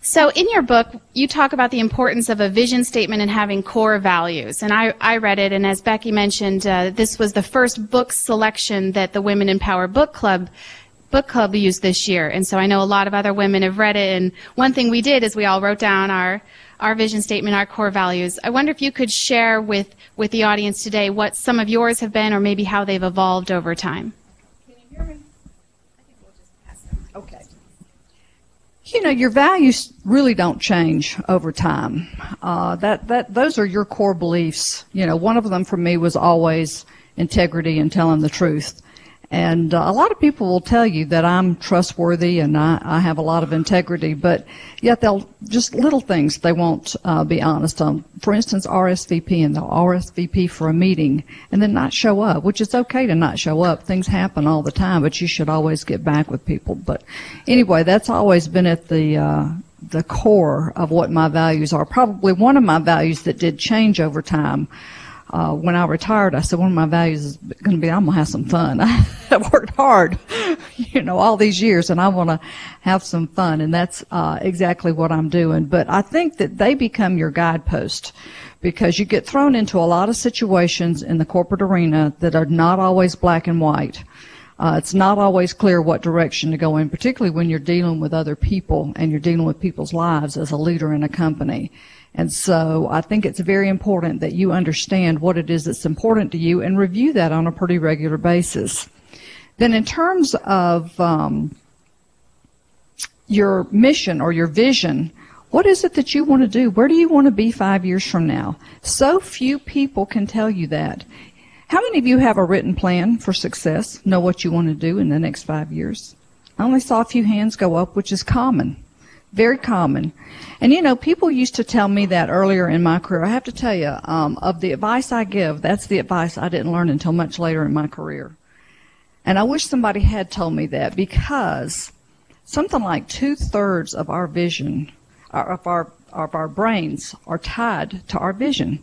So in your book, you talk about the importance of a vision statement and having core values. And I read it, and as Becky mentioned, this was the first book selection that the Women in Power Book Club used this year. And so I know a lot of other women have read it, and one thing we did is we all wrote down our vision statement, our core values. I wonder if you could share with the audience today what some of yours have been, or maybe how they've evolved over time. Can you hear me? I think we'll just pass them. Okay. You know, your values really don't change over time. Those are your core beliefs. You know, one of them for me was always integrity and telling the truth. And a lot of people will tell you that I'm trustworthy and I have a lot of integrity, but yet they'll just little things they won't be honest on. For instance, RSVP, and they'll RSVP for a meeting and then not show up, which is okay to not show up. Things happen all the time, but you should always get back with people. But anyway, that's always been at the core of what my values are. Probably one of my values that did change over time. When I retired, I said one of my values is going to be I'm going to have some fun. I've worked hard, you know, all these years, and I want to have some fun, and that's exactly what I'm doing. But I think that they become your guidepost because you get thrown into a lot of situations in the corporate arena that are not always black and white. It's not always clear what direction to go in, particularly when you're dealing with other people and you're dealing with people's lives as a leader in a company. And so I think it's very important that you understand what it is that's important to you and review that on a pretty regular basis. Then in terms of your mission or your vision, what is it that you want to do? Where do you want to be 5 years from now? So few people can tell you that. How many of you have a written plan for success, know what you want to do in the next 5 years? I only saw a few hands go up, which is common. Very common. And, you know, people used to tell me that earlier in my career. I have to tell you, of the advice I give, that's the advice I didn't learn until much later in my career. And I wish somebody had told me that because something like 2/3 of our vision, of our brains, are tied to our vision.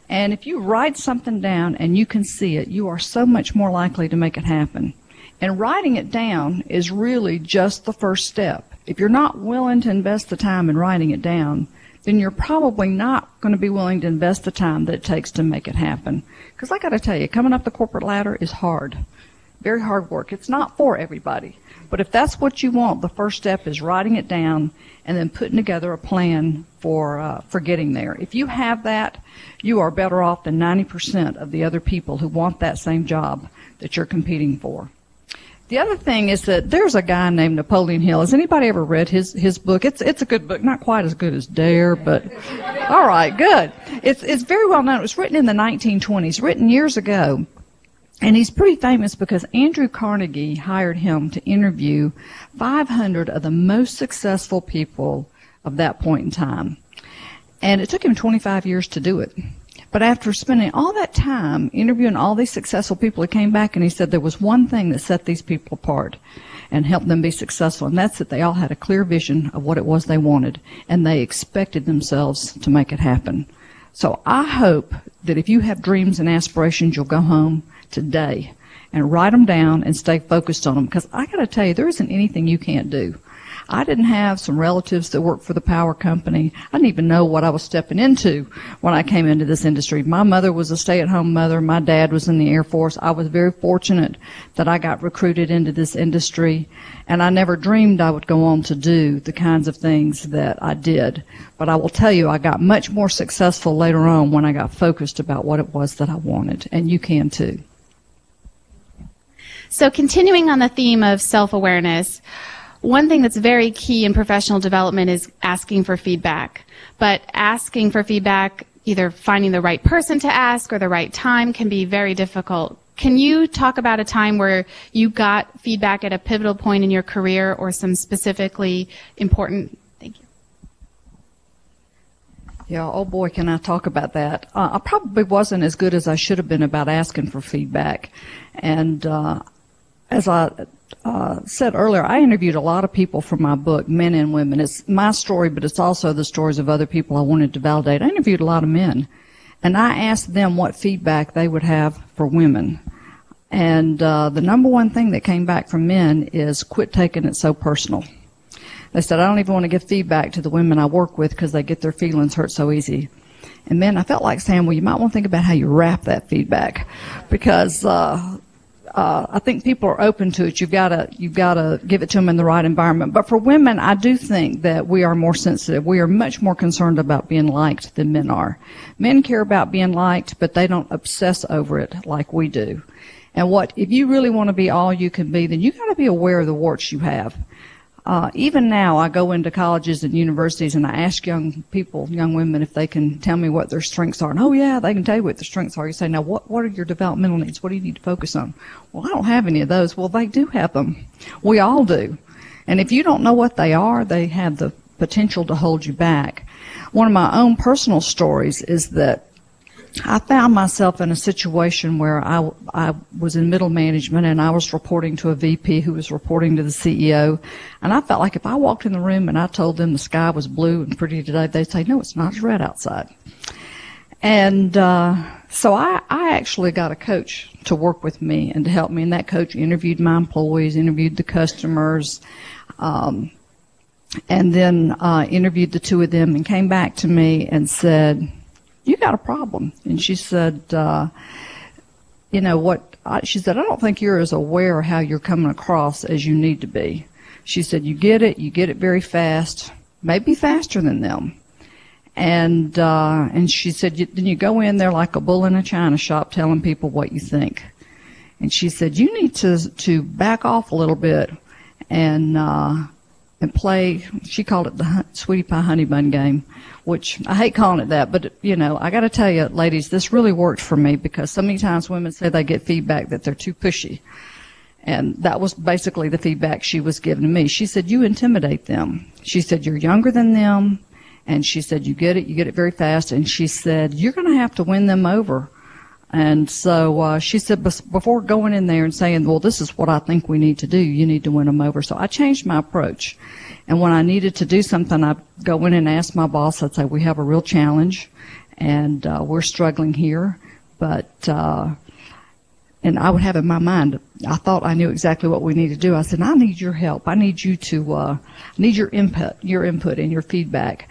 And if you write something down and you can see it, you are so much more likely to make it happen. And writing it down is really just the first step. If you're not willing to invest the time in writing it down, then you're probably not going to be willing to invest the time that it takes to make it happen. Because I got to tell you, coming up the corporate ladder is hard. Very hard work. It's not for everybody. But if that's what you want, the first step is writing it down and then putting together a plan for getting there. If you have that, you are better off than 90% of the other people who want that same job that you're competing for. The other thing is that there's a guy named Napoleon Hill. Has anybody ever read his book? It's a good book, not quite as good as Dare, but all right, good. It's very well known. It was written in the 1920s, written years ago. And he's pretty famous because Andrew Carnegie hired him to interview 500 of the most successful people of that point in time. And it took him 25 years to do it. But after spending all that time interviewing all these successful people, he came back and he said there was one thing that set these people apart and helped them be successful, and that's that they all had a clear vision of what it was they wanted, and they expected themselves to make it happen. So I hope that if you have dreams and aspirations, you'll go home today and write them down and stay focused on them, because I got to tell you, there isn't anything you can't do. I didn't have some relatives that worked for the power company. I didn't even know what I was stepping into when I came into this industry. My mother was a stay-at-home mother. My dad was in the Air Force. I was very fortunate that I got recruited into this industry, and I never dreamed I would go on to do the kinds of things that I did. But I will tell you, I got much more successful later on when I got focused about what it was that I wanted, and you can too. So continuing on the theme of self-awareness, one thing that's very key in professional development is asking for feedback. But asking for feedback, either finding the right person to ask or the right time, can be very difficult. Can you talk about a time where you got feedback at a pivotal point in your career, or some specifically important? Thank you. Yeah, oh boy, can I talk about that. I probably wasn't as good as I should have been about asking for feedback. And as I said earlier, I interviewed a lot of people for my book, men and women. It's my story, but it's also the stories of other people I wanted to validate. I interviewed a lot of men, and I asked them what feedback they would have for women. And the number one thing that came back from men is quit taking it so personal. They said, I don't even want to give feedback to the women I work with because they get their feelings hurt so easy. And then I felt like saying, well, you might want to think about how you wrap that feedback, because I think people are open to it. You've got to give it to them in the right environment. But for women, I do think that we are more sensitive. We are much more concerned about being liked than men are. Men care about being liked, but they don't obsess over it like we do. And if you really want to be all you can be, then you got to be aware of the warts you have. Even now, I go into colleges and universities and I ask young women, if they can tell me what their strengths are. And, oh, yeah, they can tell you what their strengths are. You say, now, what are your developmental needs? What do you need to focus on? Well, I don't have any of those. Well, they do have them. We all do. And if you don't know what they are, they have the potential to hold you back. One of my own personal stories is that I found myself in a situation where I was in middle management and I was reporting to a VP who was reporting to the CEO. And I felt like if I walked in the room and I told them the sky was blue and pretty today, they'd say, no, it's not, it's red outside. And so I actually got a coach to work with me and to help me. And that coach interviewed my employees, interviewed the customers, and then interviewed the two of them and came back to me and said, you got a problem. And she said, you know what, she said, I don't think you're as aware of how you're coming across as you need to be. She said, you get it very fast, maybe faster than them. And she said, then you go in there like a bull in a china shop telling people what you think. And she said, you need to back off a little bit and play, she called it the sweetie pie honey bun game, which I hate calling it that, but, you know, I got to tell you, ladies, this really worked for me because so many times women say they get feedback that they're too pushy. And that was basically the feedback she was giving to me. She said, you intimidate them. She said, you're younger than them. And she said, you get it very fast. And she said, you're going to have to win them over. And so she said, before going in there and saying, well, this is what I think we need to do, you need to win them over. So I changed my approach. And when I needed to do something, I'd go in and ask my boss, I'd say, we have a real challenge, and we're struggling here. But, and I would have in my mind, I thought I knew exactly what we need to do. I said, I need your help. I need you to, need your input and your feedback.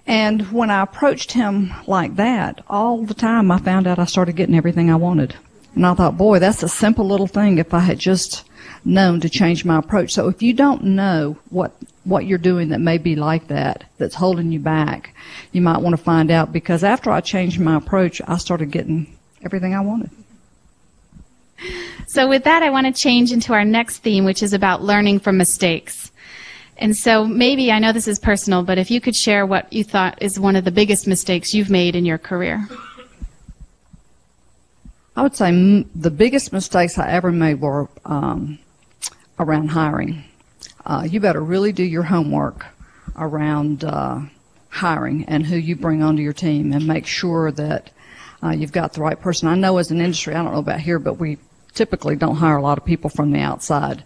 And when I approached him like that, all the time I found out I started getting everything I wanted. And I thought, boy, that's a simple little thing if I had just known to change my approach. So if you don't know what you're doing that may be like that's holding you back, you might want to find out, because after I changed my approach, I started getting everything I wanted. So with that, I want to change into our next theme, which is about learning from mistakes. And so maybe, I know this is personal, but if you could share what you thought is one of the biggest mistakes you've made in your career. I would say the biggest mistakes I ever made were around hiring. You better really do your homework around hiring and who you bring onto your team, and make sure that you've got the right person. I know as an industry, I don't know about here, but we typically don't hire a lot of people from the outside.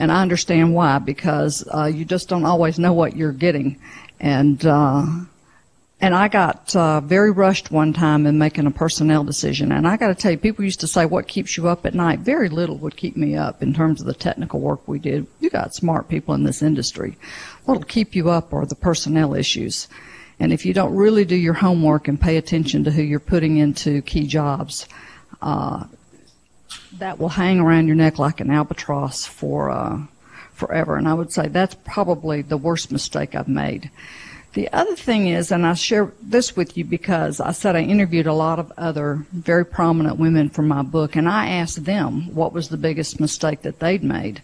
And I understand why, because you just don't always know what you're getting. And I got very rushed one time in making a personnel decision. And I got to tell you, people used to say, what keeps you up at night? Very little would keep me up in terms of the technical work we did. You got smart people in this industry. What'll keep you up are the personnel issues. And if you don't really do your homework and pay attention to who you're putting into key jobs, that will hang around your neck like an albatross for forever. And I would say that's probably the worst mistake I've made. The other thing is, and I share this with you because I said I interviewed a lot of other very prominent women for my book, and I asked them what was the biggest mistake that they'd made.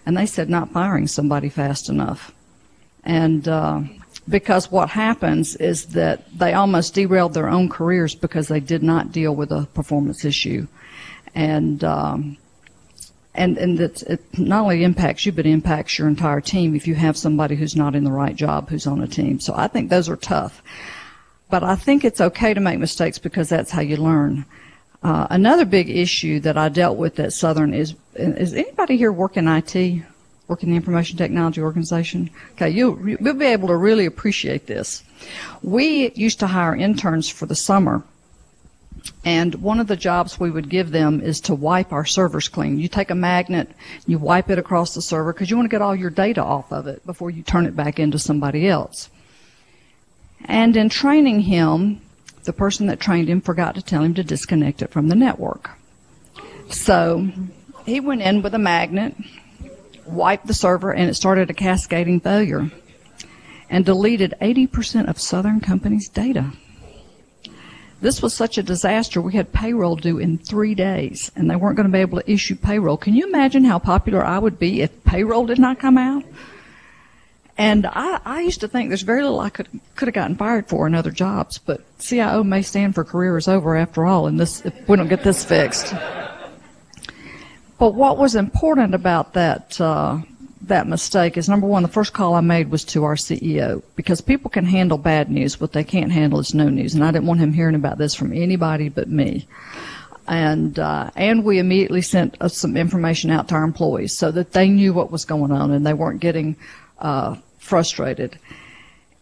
And they said not firing somebody fast enough. And because what happens is that they almost derailed their own careers because they did not deal with a performance issue. And it not only impacts you, but it impacts your entire team if you have somebody who's not in the right job who's on a team. So I think those are tough. But I think it's okay to make mistakes because that's how you learn. Another big issue that I dealt with at Southern is anybody here work in IT, work in the information technology organization? Okay, you'll be able to really appreciate this. We used to hire interns for the summer. And one of the jobs we would give them is to wipe our servers clean. You take a magnet, you wipe it across the server because you want to get all your data off of it before you turn it back into somebody else. And in training him, the person that trained him forgot to tell him to disconnect it from the network. So he went in with a magnet, wiped the server, and it started a cascading failure and deleted 80% of Southern Company's data. This was such a disaster, we had payroll due in 3 days, and they weren't going to be able to issue payroll. Can you imagine how popular I would be if payroll did not come out? And I used to think there's very little I could have gotten fired for in other jobs, but CIO may stand for career is over after all, and this, if we don't get this fixed. But what was important about that mistake is, number one, the first call I made was to our CEO, because people can handle bad news. What they can't handle is no news, and I didn't want him hearing about this from anybody but me. And we immediately sent some information out to our employees so that they knew what was going on and they weren't getting frustrated.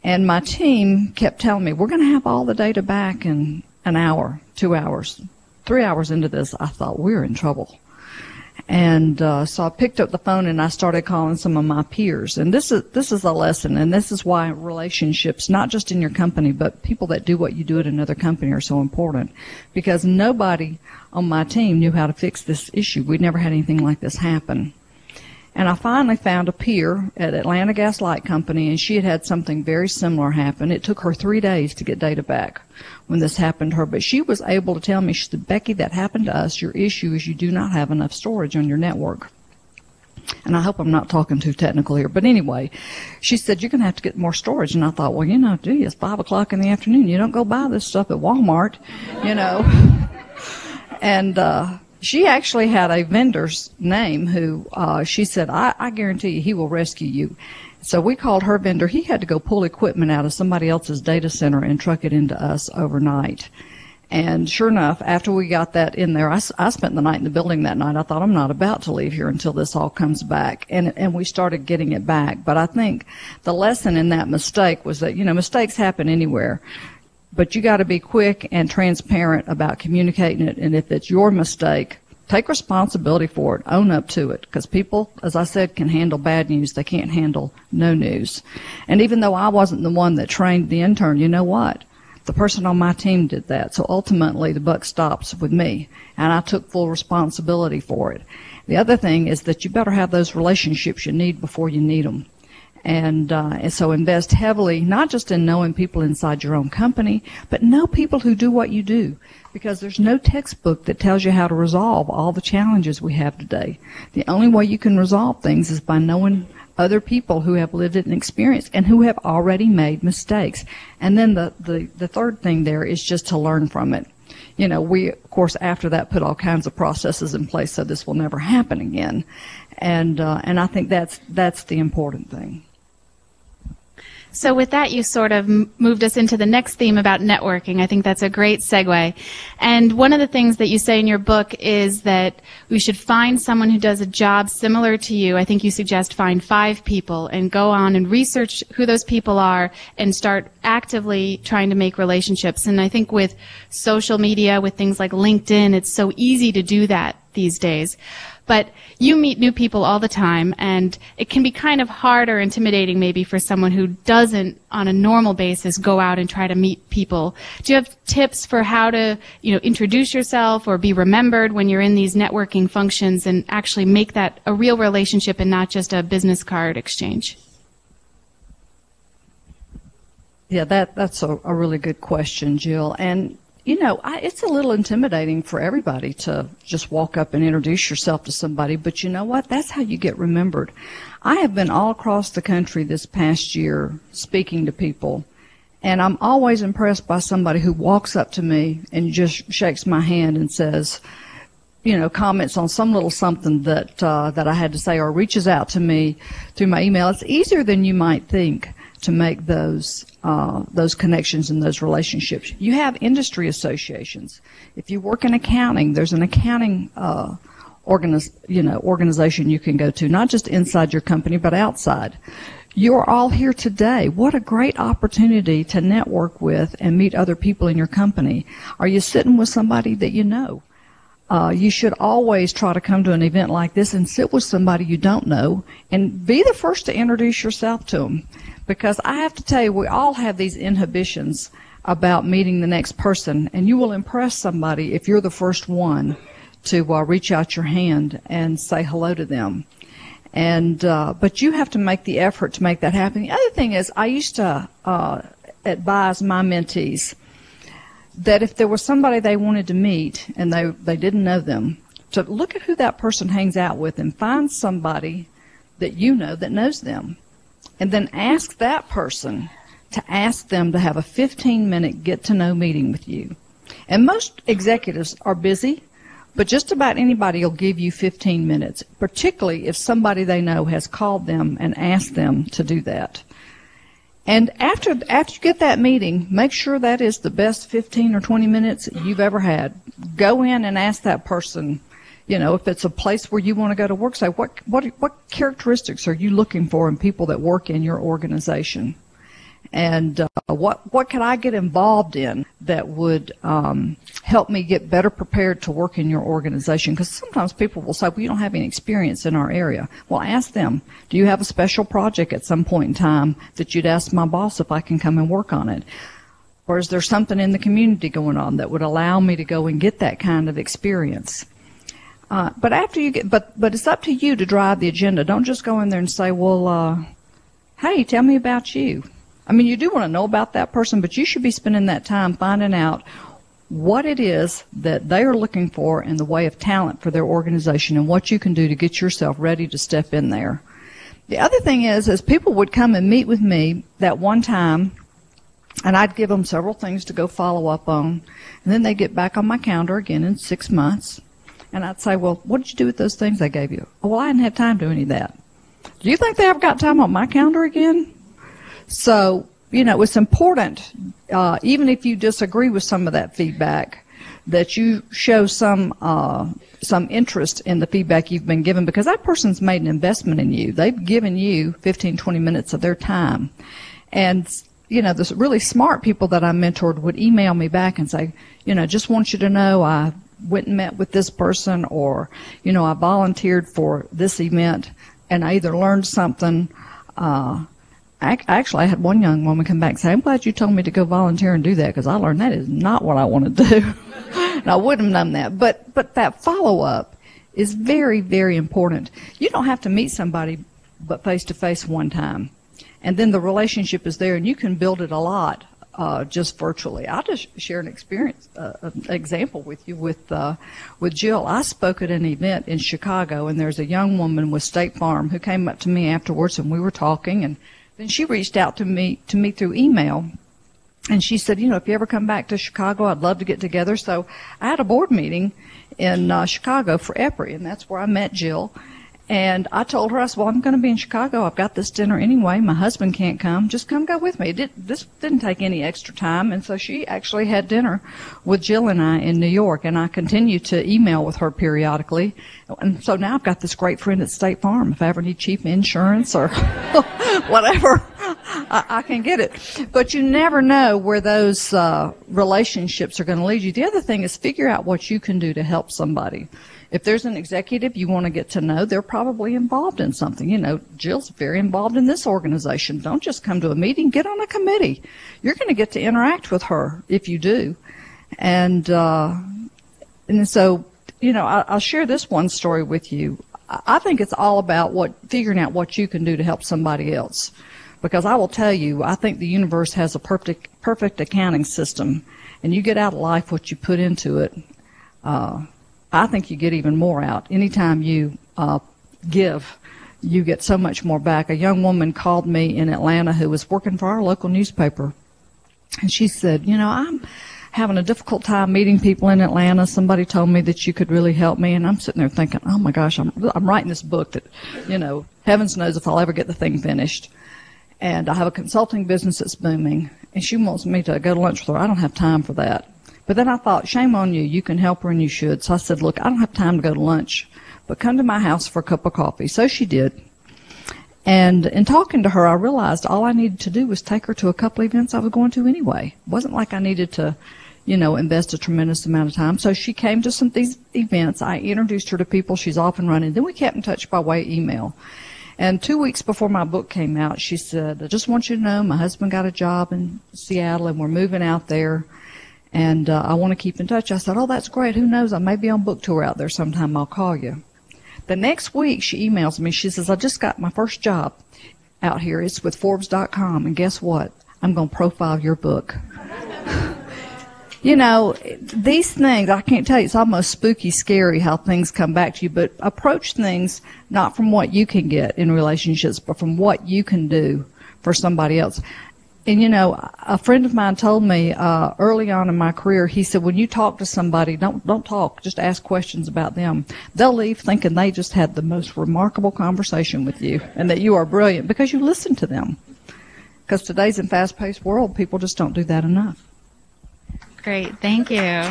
And my team kept telling me, we're going to have all the data back in an hour, 2 hours. 3 hours into this, I thought, we're in trouble. And so I picked up the phone and I started calling some of my peers. And this is a lesson, and this is why relationships, not just in your company, but people that do what you do at another company are so important. Because nobody on my team knew how to fix this issue. We'd never had anything like this happen. And I finally found a peer at Atlanta Gas Light Company, and she had had something very similar happen. It took her 3 days to get data back when this happened to her, but she was able to tell me, she said, Becky, that happened to us. Your issue is you do not have enough storage on your network. And I hope I'm not talking too technical here, but anyway, she said, you're going to have to get more storage. And I thought, well, you know, gee, it's 5 o'clock in the afternoon. You don't go buy this stuff at Walmart, you know. And she actually had a vendor's name who she said, I guarantee you he will rescue you. So we called her vendor. He had to go pull equipment out of somebody else's data center and truck it into us overnight. And sure enough, after we got that in there, I spent the night in the building that night. I thought, I'm not about to leave here until this all comes back. And we started getting it back. But I think the lesson in that mistake was that, you know, mistakes happen anywhere. But you got to be quick and transparent about communicating it. And if it's your mistake, take responsibility for it. Own up to it. Because people, as I said, can handle bad news. They can't handle no news. And even though I wasn't the one that trained the intern, you know what? The person on my team did that. So ultimately, the buck stops with me. And I took full responsibility for it. The other thing is that you better have those relationships you need before you need them. And so invest heavily, not just in knowing people inside your own company, but know people who do what you do. Because there's no textbook that tells you how to resolve all the challenges we have today. The only way you can resolve things is by knowing other people who have lived it and experienced and who have already made mistakes. And then the third thing there is just to learn from it. You know, we, of course, after that put all kinds of processes in place so this will never happen again. And I think that's the important thing. So with that, you sort of moved us into the next theme about networking. I think that's a great segue. And one of the things that you say in your book is that we should find someone who does a job similar to you. I think you suggest find 5 people and go on and research who those people are and start actively trying to make relationships. And I think with social media, with things like LinkedIn, it's so easy to do that these days. But you meet new people all the time, and it can be kind of hard or intimidating maybe for someone who doesn't, on a normal basis, go out and try to meet people. Do you have tips for how to, you know, introduce yourself or be remembered when you're in these networking functions and actually make that a real relationship and not just a business card exchange? Yeah, that's a really good question, Jill. And you know, it's a little intimidating for everybody to just walk up and introduce yourself to somebody, but you know what? That's how you get remembered. I have been all across the country this past year speaking to people, and I'm always impressed by somebody who walks up to me and just shakes my hand and says, you know, comments on some little something that I had to say, or reaches out to me through my email. It's easier than you might think to make those connections and those relationships. You have industry associations. If you work in accounting, there's an accounting organization you can go to, not just inside your company, but outside. You are all here today. What a great opportunity to network with and meet other people in your company. Are you sitting with somebody that you know? You should always try to come to an event like this and sit with somebody you don't know and be the first to introduce yourself to them. Because I have to tell you, we all have these inhibitions about meeting the next person, and you will impress somebody if you're the first one to reach out your hand and say hello to them. And but you have to make the effort to make that happen. The other thing is, I used to advise my mentees that if there was somebody they wanted to meet and they didn't know them, to look at who that person hangs out with and find somebody that you know that knows them. And then ask that person to ask them to have a 15-minute get-to-know meeting with you. And most executives are busy, but just about anybody will give you 15 minutes, particularly if somebody they know has called them and asked them to do that. And after you get that meeting, make sure that is the best 15 or 20 minutes you've ever had. Go in and ask that person, you know, if it's a place where you want to go to work, say, what characteristics are you looking for in people that work in your organization? And what could I get involved in that would help me get better prepared to work in your organization? Because sometimes people will say, well, you don't have any experience in our area. Well, ask them, do you have a special project at some point in time that you'd ask my boss if I can come and work on it? Or is there something in the community going on that would allow me to go and get that kind of experience? But after you get, but it's up to you to drive the agenda. Don't just go in there and say, well, hey, tell me about you. I mean, you do want to know about that person, but you should be spending that time finding out what it is that they are looking for in the way of talent for their organization and what you can do to get yourself ready to step in there. The other thing is people would come and meet with me that one time, and I'd give them several things to go follow up on, and then they'd get back on my calendar again in 6 months, and I'd say, well, what did you do with those things I gave you? Oh, well, I didn't have time to do any of that. Do you think they ever got time on my calendar again? So, you know, it's important, even if you disagree with some of that feedback, that you show some interest in the feedback you've been given, because that person's made an investment in you. They've given you 15, 20 minutes of their time. And, you know, the really smart people that I mentored would email me back and say, you know, just want you to know I went and met with this person, or, you know, I volunteered for this event and I either learned something. Actually, I had one young woman come back and say, I'm glad you told me to go volunteer and do that, because I learned that is not what I want to do. And I wouldn't have done that. But that follow-up is very, very important. You don't have to meet somebody but face-to-face one time. And then the relationship is there, and you can build it a lot just virtually. I'll just share an experience, an example with you with Jill. I spoke at an event in Chicago, and there's a young woman with State Farm who came up to me afterwards, and we were talking, and then she reached out to me through email, and she said, you know, if you ever come back to Chicago, I'd love to get together. So I had a board meeting in Chicago for EPRI, and that's where I met Jill. And I told her, I said, well, I'm going to be in Chicago. I've got this dinner anyway. My husband can't come. Just come go with me. This didn't take any extra time. And so she actually had dinner with Jill and I in New York. And I continue to email with her periodically. And so now I've got this great friend at State Farm. If I ever need cheap insurance or whatever, I can get it. But you never know where those relationships are going to lead you. The other thing is figure out what you can do to help somebody. If there's an executive you want to get to know, they're probably involved in something. You know, Jill's very involved in this organization. Don't just come to a meeting. Get on a committee. You're going to get to interact with her if you do. And so, you know, I'll share this one story with you. I think it's all about figuring out what you can do to help somebody else. Because I will tell you, I think the universe has a perfect accounting system. And you get out of life what you put into it. I think you get even more out. Anytime you give, you get so much more back. A young woman called me in Atlanta who was working for our local newspaper. And she said, you know, I'm having a difficult time meeting people in Atlanta. Somebody told me that you could really help me. And I'm sitting there thinking, oh, my gosh, I'm writing this book that, you know, heavens knows if I'll ever get the thing finished. And I have a consulting business that's booming. And she wants me to go to lunch with her. I don't have time for that. But then I thought, shame on you. You can help her and you should. So I said, look, I don't have time to go to lunch, but come to my house for a cup of coffee. So she did. And in talking to her, I realized all I needed to do was take her to a couple of events I was going to anyway. It wasn't like I needed to, invest a tremendous amount of time. So she came to some of these events. I introduced her to people. She's off and running. Then we kept in touch by way of email. And 2 weeks before my book came out, she said, I just want you to know my husband got a job in Seattle and we're moving out there. And I want to keep in touch. I said, oh, that's great. Who knows? I may be on book tour out there sometime. I'll call you. The next week, she emails me. She says, I just got my first job out here. It's with Forbes.com. And guess what? I'm going to profile your book. These things, I can't tell you, it's almost spooky, scary how things come back to you. But approach things not from what you can get in relationships, but from what you can do for somebody else. And, a friend of mine told me early on in my career, he said, when you talk to somebody, don't talk, just ask questions about them. They'll leave thinking they just had the most remarkable conversation with you and that you are brilliant because you listen to them. Because today's in fast-paced world, people just don't do that enough. Great. Thank you.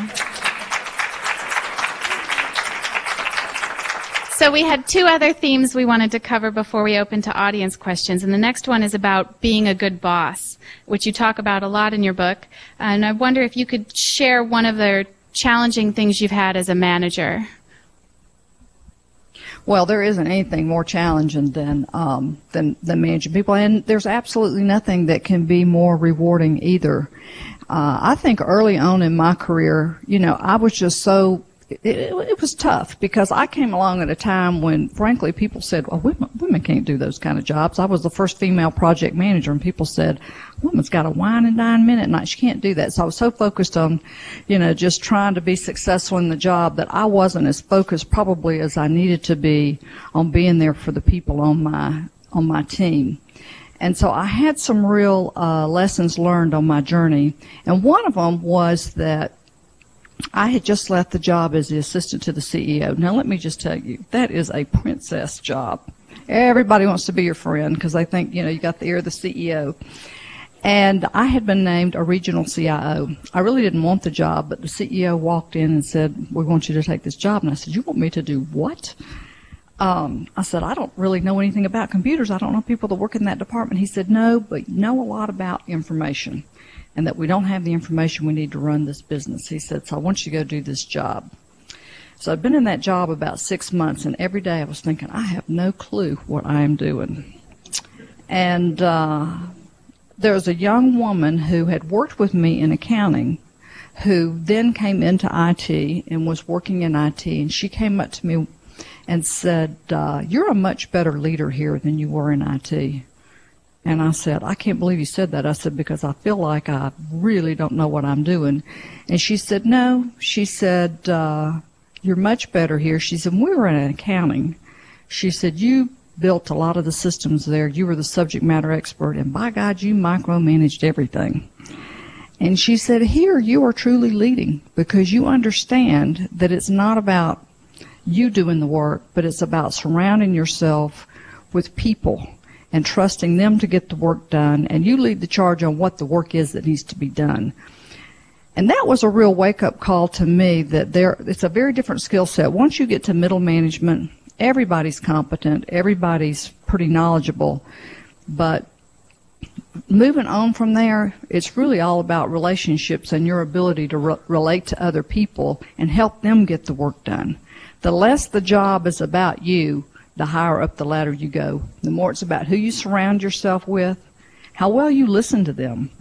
So we had two other themes we wanted to cover before we open to audience questions. And the next one is about being a good boss, which you talk about a lot in your book. And I wonder if you could share one of the challenging things you've had as a manager. Well, there isn't anything more challenging than managing people. And there's absolutely nothing that can be more rewarding either. I think early on in my career, I was just so... It was tough because I came along at a time when, frankly, people said, well, women can't do those kind of jobs. I was the first female project manager, and people said, woman's got a wine and dine minute night. She can't do that. So I was so focused on, just trying to be successful in the job that I wasn't as focused probably as I needed to be on being there for the people on my team. And so I had some real lessons learned on my journey. And one of them was that I had just left the job as the assistant to the CEO. Now, let me just tell you, that is a princess job. Everybody wants to be your friend because they think, you got the ear of the CEO. And I had been named a regional CIO. I really didn't want the job, but the CEO walked in and said, we want you to take this job. And I said, you want me to do what? I said, I don't really know anything about computers. I don't know people that work in that department. He said, no, but you know a lot about information, and that we don't have the information we need to run this business. He said, so I want you to go do this job. So I've been in that job about 6 months, and every day I was thinking, I have no clue what I am doing. And there was a young woman who had worked with me in accounting who then came into IT and was working in IT, and she came up to me and said, you're a much better leader here than you were in IT. And I said, I can't believe you said that. I said, because I feel like I really don't know what I'm doing. And she said, no. She said, you're much better here. She said, we were in accounting. She said, you built a lot of the systems there. You were the subject matter expert. And by God, you micromanaged everything. And she said, here you are truly leading because you understand that it's not about you doing the work, but it's about surrounding yourself with people and trusting them to get the work done, and you lead the charge on what the work is that needs to be done. And that was a real wake-up call to me that it's a very different skill set. Once you get to middle management, everybody's competent, everybody's pretty knowledgeable, but moving on from there, it's really all about relationships and your ability to relate to other people and help them get the work done. The less the job is about you, the higher up the ladder you go. The more it's about who you surround yourself with, how well you listen to them.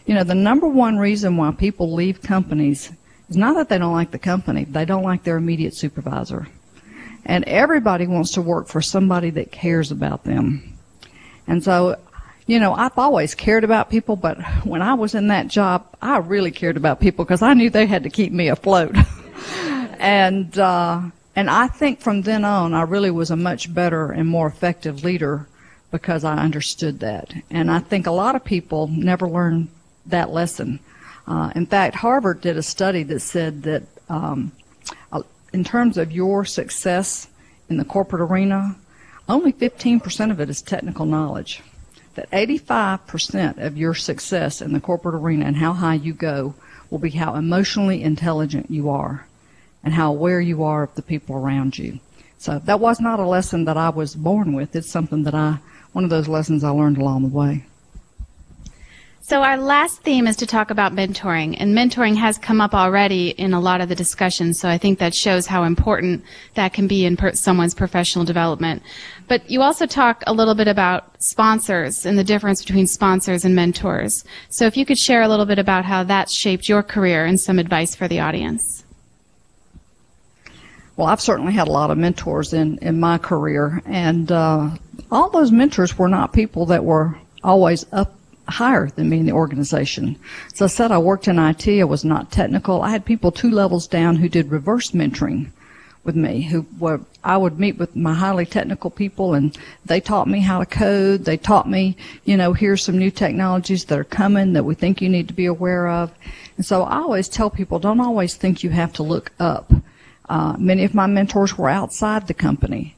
The number one reason why people leave companies is not that they don't like the company. They don't like their immediate supervisor. And everybody wants to work for somebody that cares about them. And so, I've always cared about people, but when I was in that job, I really cared about people because I knew they had to keep me afloat. And I think from then on, I really was a much better and more effective leader because I understood that. And I think a lot of people never learn that lesson. In fact, Harvard did a study that said that in terms of your success in the corporate arena, only 15% of it is technical knowledge. That 85% of your success in the corporate arena and how high you go will be how emotionally intelligent you are and how aware you are of the people around you. So that was not a lesson that I was born with. It's something that I one of those lessons I learned along the way. So our last theme is to talk about mentoring, and mentoring has come up already in a lot of the discussions, so I think that shows how important that can be in someone's professional development. But you also talk a little bit about sponsors and the difference between sponsors and mentors. So if you could share a little bit about how that's shaped your career and some advice for the audience. Well, I've certainly had a lot of mentors in my career, and all those mentors were not people that were always up higher than me in the organization. As I said, I worked in IT. I was not technical. I had people 2 levels down who did reverse mentoring with me. I would meet with my highly technical people, and they taught me how to code. They taught me, here's some new technologies that are coming that we think you need to be aware of. And so I always tell people, don't always think you have to look up. Many of my mentors were outside the company.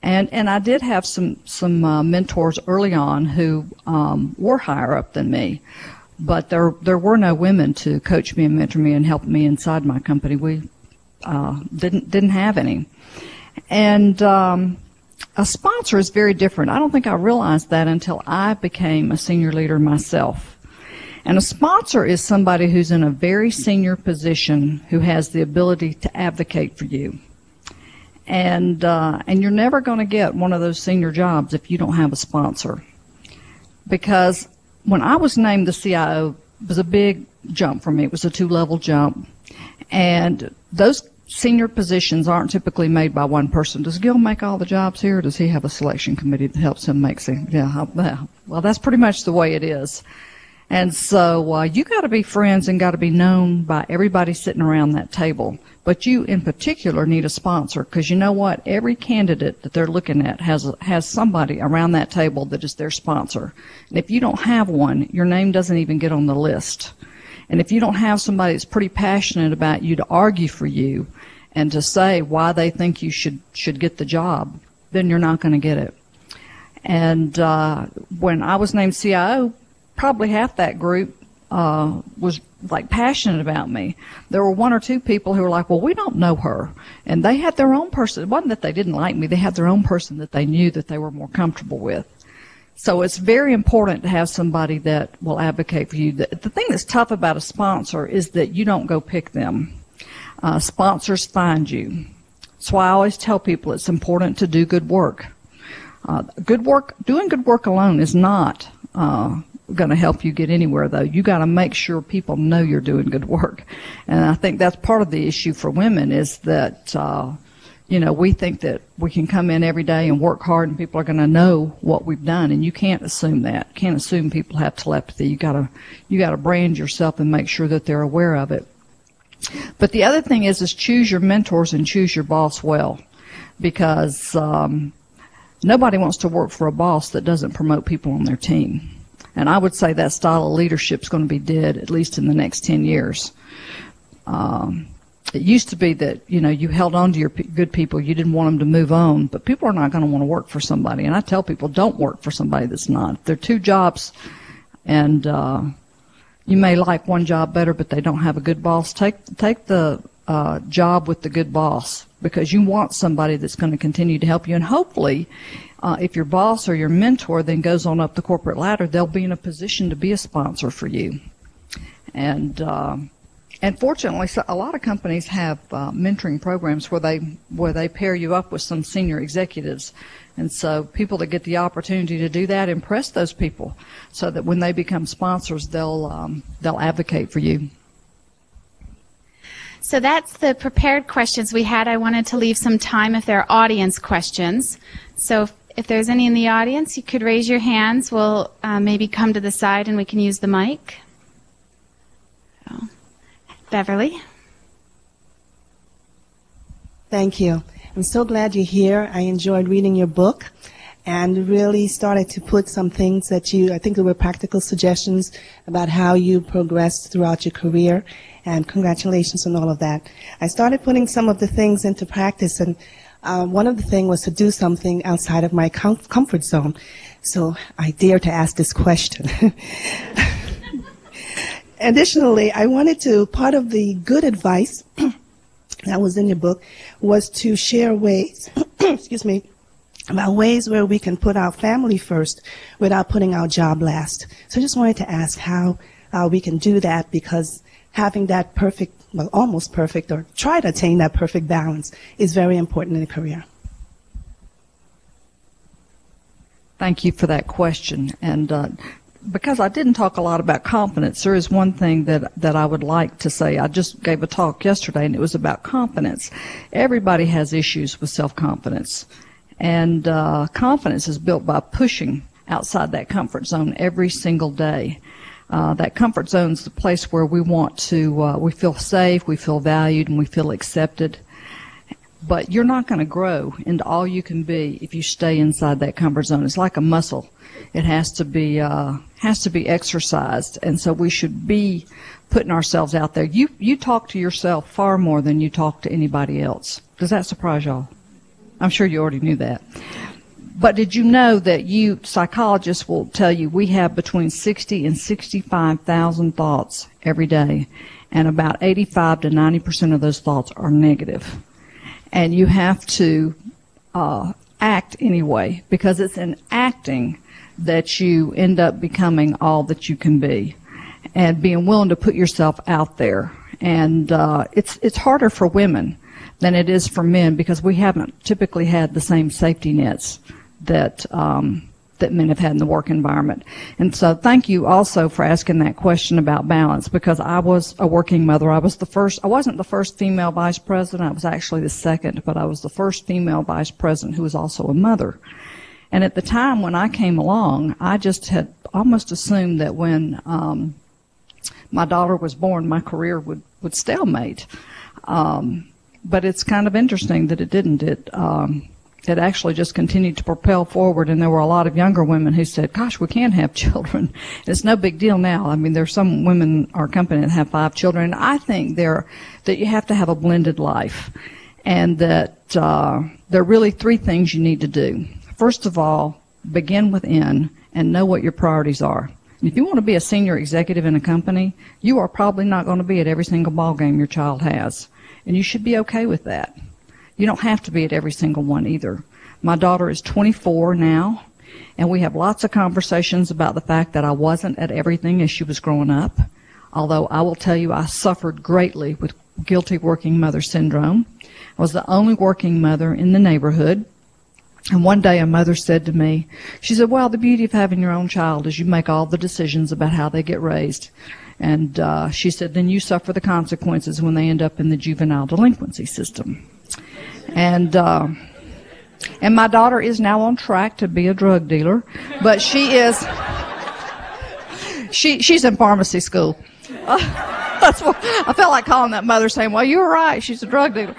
And I did have some mentors early on who were higher up than me, but there were no women to coach me and mentor me and help me inside my company. We didn't have any. And a sponsor is very different. I don't think I realized that until I became a senior leader myself. And a sponsor is somebody who's in a very senior position who has the ability to advocate for you. And you're never going to get one of those senior jobs if you don't have a sponsor. Because when I was named the CIO, it was a big jump for me. It was a 2-level jump. And those senior positions aren't typically made by one person. Does Gil make all the jobs here, or does he have a selection committee that helps him make some? Yeah, well, that's pretty much the way it is. And so you got to be friends and got to be known by everybody sitting around that table. But you, in particular, need a sponsor, because you know what? Every candidate that they're looking at has somebody around that table that is their sponsor. And if you don't have one, your name doesn't even get on the list. And if you don't have somebody that's pretty passionate about you to argue for you and to say why they think you should get the job, then you're not going to get it. And when I was named CIO, probably half that group was like passionate about me. There were 1 or 2 people who were like, well, we don't know her. And they had their own person. It wasn't that they didn't like me. They had their own person that they knew that they were more comfortable with. So it's very important to have somebody that will advocate for you. The thing that's tough about a sponsor is that you don't go pick them. Sponsors find you. That's why I always tell people it's important to do good work. Doing good work alone is not going to help you get anywhere, though. You got to make sure people know you're doing good work. And I think that's part of the issue for women is that, we think that we can come in every day and work hard and people are going to know what we've done, and you can't assume that. Can't assume people have telepathy. You got to brand yourself and make sure that they're aware of it. But the other thing is choose your mentors and choose your boss well, because nobody wants to work for a boss that doesn't promote people on their team. And I would say that style of leadership is going to be dead at least in the next 10 years. It used to be that, you held on to your good people. You didn't want them to move on. But people are not going to want to work for somebody. And I tell people, don't work for somebody that's not. If they're 2 jobs and you may like one job better, but they don't have a good boss, take the job with the good boss, because you want somebody that's going to continue to help you. And hopefully, if your boss or your mentor then goes on up the corporate ladder, they'll be in a position to be a sponsor for you. And fortunately, a lot of companies have mentoring programs where they pair you up with some senior executives. And so people that get the opportunity to do that impress those people so that when they become sponsors, they'll advocate for you. So that's the prepared questions we had. I wanted to leave some time if there are audience questions. So if there's any in the audience, you could raise your hands. We'll maybe come to the side and we can use the mic. So, Beverly. Thank you. I'm so glad you're here. I enjoyed reading your book and really started to put some things that I think there were practical suggestions about how you progressed throughout your career, and congratulations on all of that. I started putting some of the things into practice, and one of the things was to do something outside of my comfort zone. So I dare to ask this question. Additionally, I wanted to, part of the good advice that was in your book was to share ways, excuse me, about ways where we can put our family first without putting our job last. So I just wanted to ask how we can do that, because having that perfect, well, almost perfect, or try to attain that perfect balance is very important in a career. Thank you for that question. And because I didn't talk a lot about confidence, there is one thing that I would like to say. I just gave a talk yesterday, and it was about confidence. Everybody has issues with self-confidence. And confidence is built by pushing outside that comfort zone every single day. That comfort zone is the place where we want to, we feel safe, we feel valued, and we feel accepted. But you're not going to grow into all you can be if you stay inside that comfort zone. It's like a muscle. It has to be exercised, and so we should be putting ourselves out there. You talk to yourself far more than you talk to anybody else. Does that surprise y'all? I'm sure you already knew that. But did you know that psychologists will tell you we have between 60 and 65,000 thoughts every day, and about 85 to 90% of those thoughts are negative. And you have to act anyway, because it's in acting that you end up becoming all that you can be, and being willing to put yourself out there. And it's harder for women than it is for men, because we haven't typically had the same safety nets that men have had in the work environment. And so thank you also for asking that question about balance, because I was a working mother. I wasn't the first female vice president. I was actually the second, but I was the first female vice president who was also a mother. And at the time when I came along, I just had almost assumed that when my daughter was born, my career would stalemate. But it's kind of interesting that it didn't. It actually just continued to propel forward, and there were a lot of younger women who said, gosh, we can't have children. It's no big deal now. I mean, there's some women in our company that have 5 children, and I think that you have to have a blended life, and that there are really 3 things you need to do. First of all, begin within and know what your priorities are. And if you want to be a senior executive in a company, you are probably not going to be at every single ball game your child has, and you should be okay with that. You don't have to be at every single one either. My daughter is 24 now, and we have lots of conversations about the fact that I wasn't at everything as she was growing up, although I will tell you I suffered greatly with guilty working mother syndrome. I was the only working mother in the neighborhood, and one day a mother said to me, she said, well, the beauty of having your own child is you make all the decisions about how they get raised. And she said, then you suffer the consequences when they end up in the juvenile delinquency system. And my daughter is now on track to be a drug dealer, but she's in pharmacy school. That's what I felt like calling that mother, saying, well, you were right, she's a drug dealer.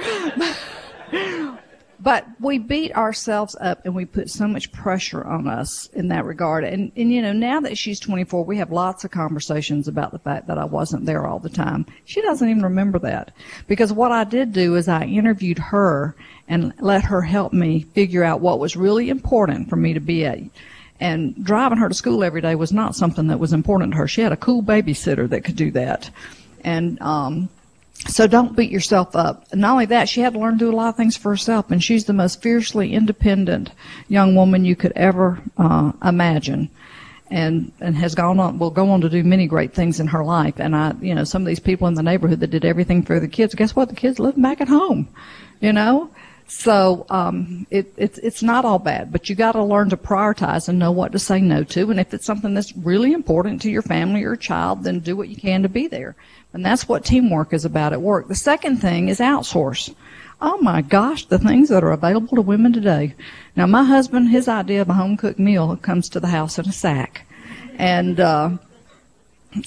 But we beat ourselves up, and we put so much pressure on us in that regard. And you know, now that she's 24, we have lots of conversations about the fact that I wasn't there all the time. She doesn't even remember that. Because what I did do is I interviewed her and let her help me figure out what was really important for me to be at. And driving her to school every day was not something that was important to her. She had a cool babysitter that could do that. And so don't beat yourself up. And not only that, she had to learn to do a lot of things for herself, and she's the most fiercely independent young woman you could ever imagine, and will go on to do many great things in her life. And some of these people in the neighborhood that did everything for the kids, guess what? The kids live back at home, you know. So it's not all bad, but you got to learn to prioritize and know what to say no to. And if it's something that's really important to your family or child, then do what you can to be there. And that's what teamwork is about at work. The second thing is outsource. Oh my gosh, the things that are available to women today. Now my husband, his idea of a home cooked meal comes to the house in a sack. And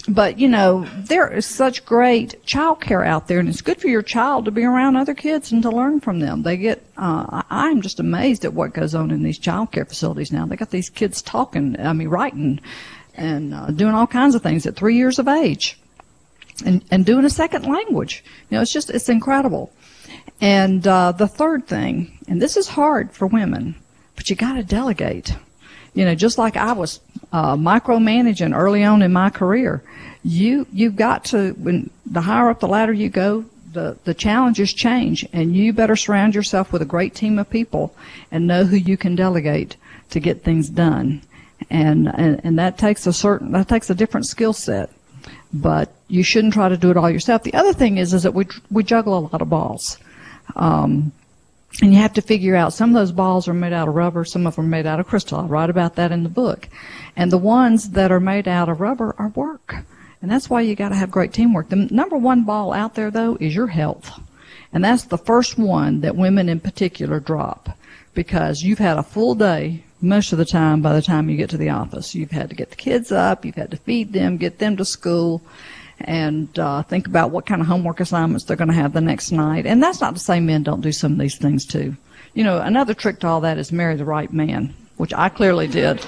but you know, there is such great child care out there, and it's good for your child to be around other kids and to learn from them. They get I'm just amazed at what goes on in these child care facilities now. They got these kids writing and doing all kinds of things at 3 years of age. And doing a second language. You know, it's incredible. And the third thing, and this is hard for women, but you got to delegate. You know, just like I was micromanaging early on in my career, you've got to, when the higher up the ladder you go, The challenges change, and you better surround yourself with a great team of people and know who you can delegate to get things done. And that takes a different skill set. But you shouldn't try to do it all yourself. The other thing is that we juggle a lot of balls. And you have to figure out, some of those balls are made out of rubber, some of them are made out of crystal. I write about that in the book. And the ones that are made out of rubber are work. And that's why you got to have great teamwork. The number one ball out there, though, is your health. And that's the first one that women in particular drop, because you've had a full day most of the time by the time you get to the office. You've had to get the kids up, you've had to feed them, get them to school, and think about what kind of homework assignments they're going to have the next night. And that's not to say men don't do some of these things too. You know, another trick to all that is marry the right man, which I clearly did.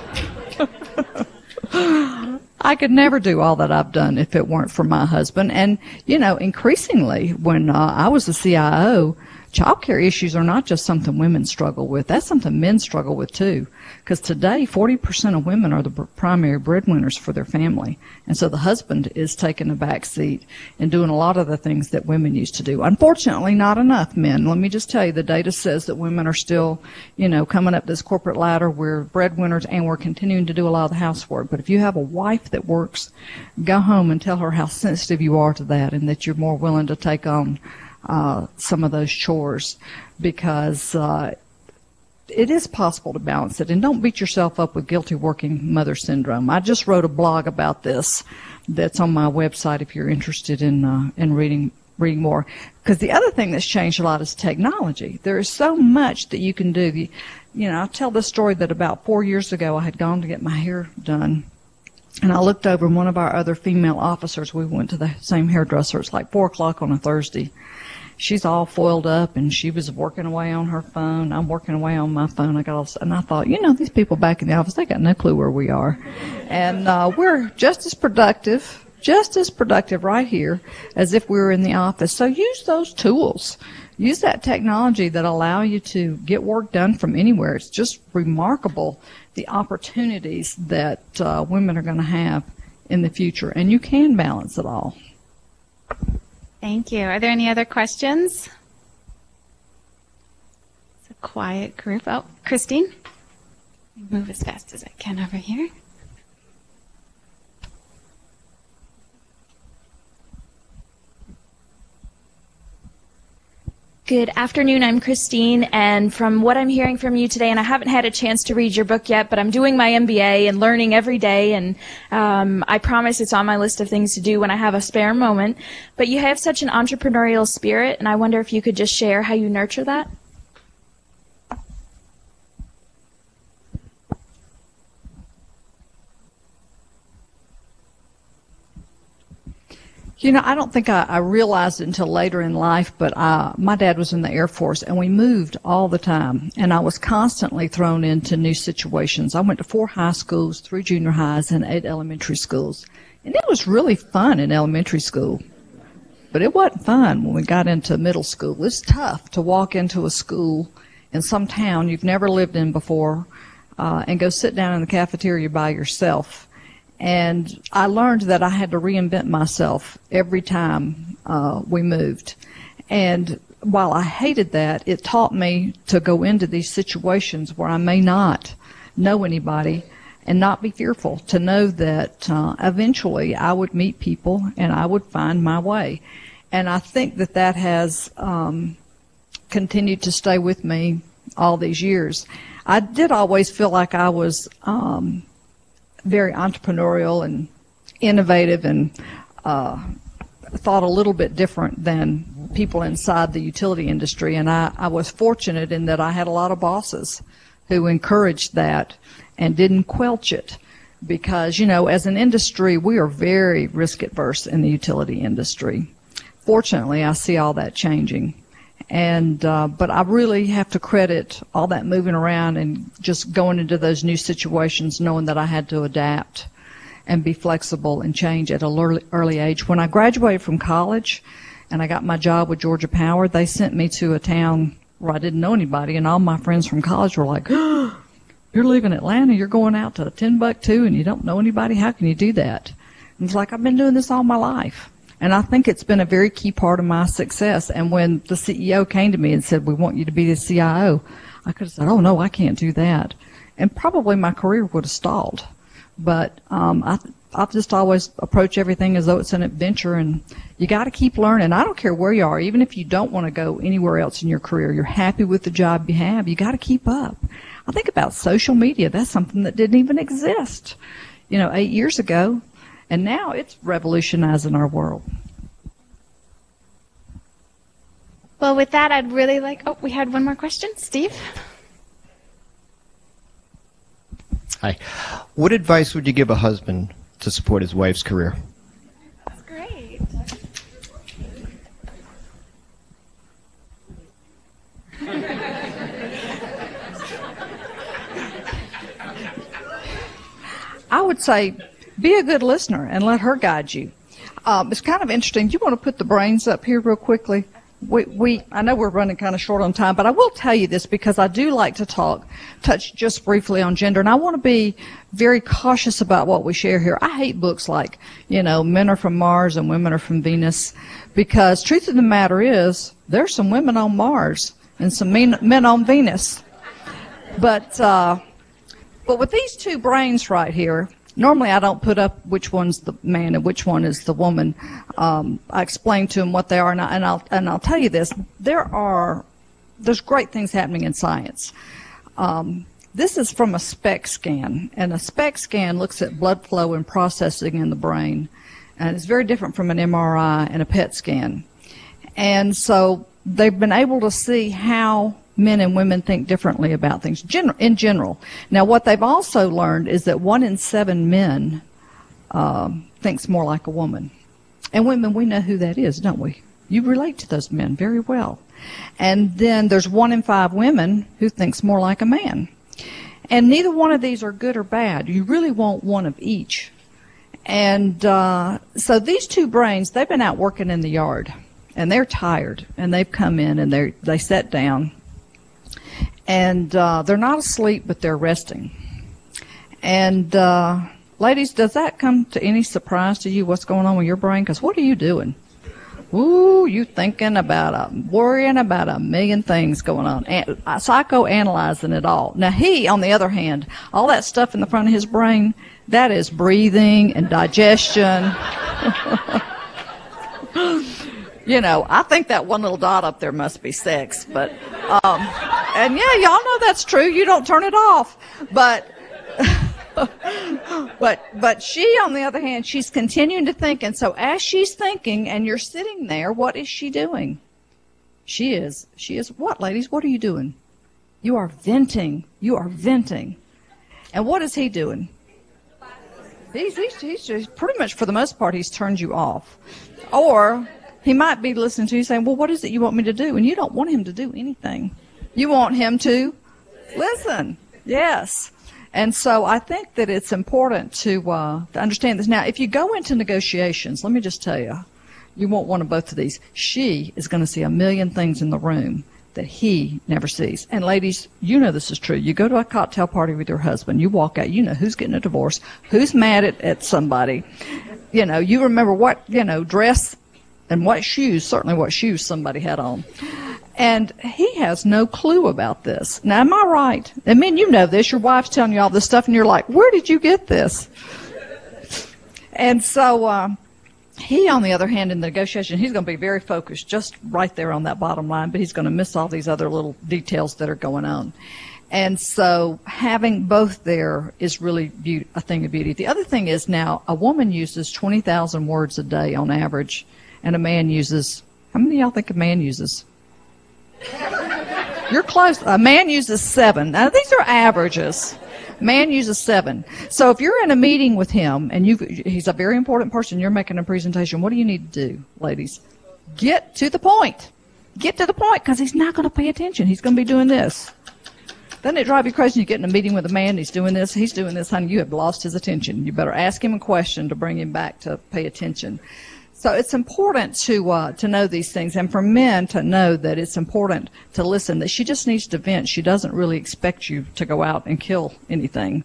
I could never do all that I've done if it weren't for my husband. And, you know, increasingly, when I was the CIO, child care issues are not just something women struggle with. That's something men struggle with, too. Because today, 40% of women are the primary breadwinners for their family. And so the husband is taking a back seat and doing a lot of the things that women used to do. Unfortunately, not enough men. Let me just tell you, the data says that women are still, you know, coming up this corporate ladder. We're breadwinners, and we're continuing to do a lot of the housework. But if you have a wife that works, go home and tell her how sensitive you are to that, and that you're more willing to take on some of those chores, because it is possible to balance it. And don't beat yourself up with guilty working mother syndrome. I just wrote a blog about this that's on my website if you're interested in reading more. Because the other thing that's changed a lot is technology. There is so much that you can do. You know, I tell this story that about 4 years ago I had gone to get my hair done. And I looked over, and one of our other female officers, we went to the same hairdresser. It's like 4 o'clock on a Thursday. She's all foiled up, and she was working away on her phone. I'm working away on my phone. And I thought, you know, these people back in the office, they got no clue where we are. And we're just as productive right here as if we were in the office. So use those tools. Use that technology that allow you to get work done from anywhere. It's just remarkable, the opportunities that women are going to have in the future. And you can balance it all. Thank you. Are there any other questions? It's a quiet group. Oh, Christine. Move as fast as I can over here. Good afternoon, I'm Christine, and from what I'm hearing from you today, and I haven't had a chance to read your book yet, but I'm doing my MBA and learning every day, and I promise it's on my list of things to do when I have a spare moment. But you have such an entrepreneurial spirit, and I wonder if you could just share how you nurture that? You know, I don't think I realized it until later in life, but my dad was in the Air Force, and we moved all the time, and I was constantly thrown into new situations. I went to 4 high schools, 3 junior highs, and 8 elementary schools. And it was really fun in elementary school, but it wasn't fun when we got into middle school. It was tough to walk into a school in some town you've never lived in before and go sit down in the cafeteria by yourself. And I learned that I had to reinvent myself every time we moved. And while I hated that, it taught me to go into these situations where I may not know anybody and not be fearful, to know that eventually I would meet people and I would find my way. And I think that that has continued to stay with me all these years. I did always feel like I was very entrepreneurial and innovative, and thought a little bit different than people inside the utility industry. And I was fortunate in that I had a lot of bosses who encouraged that and didn't quelch it, because, you know, as an industry, we are very risk adverse in the utility industry. Fortunately, I see all that changing. And but I really have to credit all that moving around and just going into those new situations, knowing that I had to adapt and be flexible and change at an early age. When I graduated from college and I got my job with Georgia Power, they sent me to a town where I didn't know anybody, and all my friends from college were like, oh, you're leaving Atlanta, you're going out to Timbuktu, and you don't know anybody? How can you do that? And it's like, I've been doing this all my life. And I think it's been a very key part of my success. And when the CEO came to me and said, we want you to be the CIO, I could have said, oh, no, I can't do that. And probably my career would have stalled. But I've just always approached everything as though it's an adventure, and you got to keep learning. I don't care where you are, even if you don't want to go anywhere else in your career, you're happy with the job you have, you got to keep up. I think about social media. That's something that didn't even exist, 8 years ago, and now it's revolutionizing our world. Well, with that, I'd really like, we had one more question. Steve? Hi. What advice would you give a husband to support his wife's career? That's great. I would say be a good listener and let her guide you. It's kind of interesting. Do you want to put the brains up here real quickly? I know we're running kind of short on time, but I will tell you this because I do like to touch just briefly on gender, and I want to be very cautious about what we share here. I hate books like, Men Are From Mars and Women Are From Venus, because truth of the matter is there's some women on Mars and some men on Venus. But with these two brains right here, normally I don't put up which one's the man and which one is the woman. I explain to them what they are, and I'll tell you this: there's great things happening in science. This is from a SPECT scan, and a SPECT scan looks at blood flow and processing in the brain, and it's very different from an MRI and a PET scan. And so they've been able to see how men and women think differently about things in general. Now, what they've also learned is that 1 in 7 men thinks more like a woman. And women, we know who that is, don't we? You relate to those men very well. And then there's 1 in 5 women who thinks more like a man. And neither one of these are good or bad. You really want one of each. And so these two brains, they've been out working in the yard, and they're tired, and they've come in and they sat down. And they're not asleep, but they're resting. And ladies, does that come to any surprise to you, what's going on with your brain? Because what are you doing? Ooh, you thinking about worrying about a million things going on, psychoanalyzing it all. Now he, on the other hand, all that stuff in the front of his brain, that is breathing and digestion. I think that one little dot up there must be sex, but, and yeah, y'all know that's true. You don't turn it off, but she, on the other hand, she's continuing to think, and so as she's thinking and you're sitting there, what is she doing? She is what, ladies? What are you doing? You are venting. You are venting. And what is he doing? He's just, pretty much for the most part, he's turned you off. Or he might be listening to you saying, well, what is it you want me to do? And you don't want him to do anything. You want him to listen. Yes. And so I think that it's important to understand this. Now, if you go into negotiations, let me just tell you, you want one of both of these. She is going to see a million things in the room that he never sees. And ladies, you know this is true. You go to a cocktail party with your husband, you walk out, you know who's getting a divorce, who's mad at somebody. You remember what, dress and what shoes, certainly what shoes somebody had on. And he has no clue about this. Now, am I right? And men, you know this. Your wife's telling you all this stuff, and you're like, where did you get this? And so he, on the other hand, in the negotiation, he's going to be very focused just right there on that bottom line, but he's going to miss all these other little details that are going on. And so having both there is really a thing of beauty. The other thing is now a woman uses 20,000 words a day on average, and a man uses, how many of y'all think a man uses? You're close. A man uses 7. Now, these are averages. Man uses 7. So if you're in a meeting with him and he's a very important person, you're making a presentation, what do you need to do, ladies? Get to the point. Get to the point, because he's not going to pay attention. He's going to be doing this. Doesn't it drive you crazy? You get in a meeting with a man, he's doing this, honey, you have lost his attention. You better ask him a question to bring him back to pay attention. So it's important to know these things, and for men to know that it's important to listen, that she just needs to vent. She doesn't really expect you to go out and kill anything.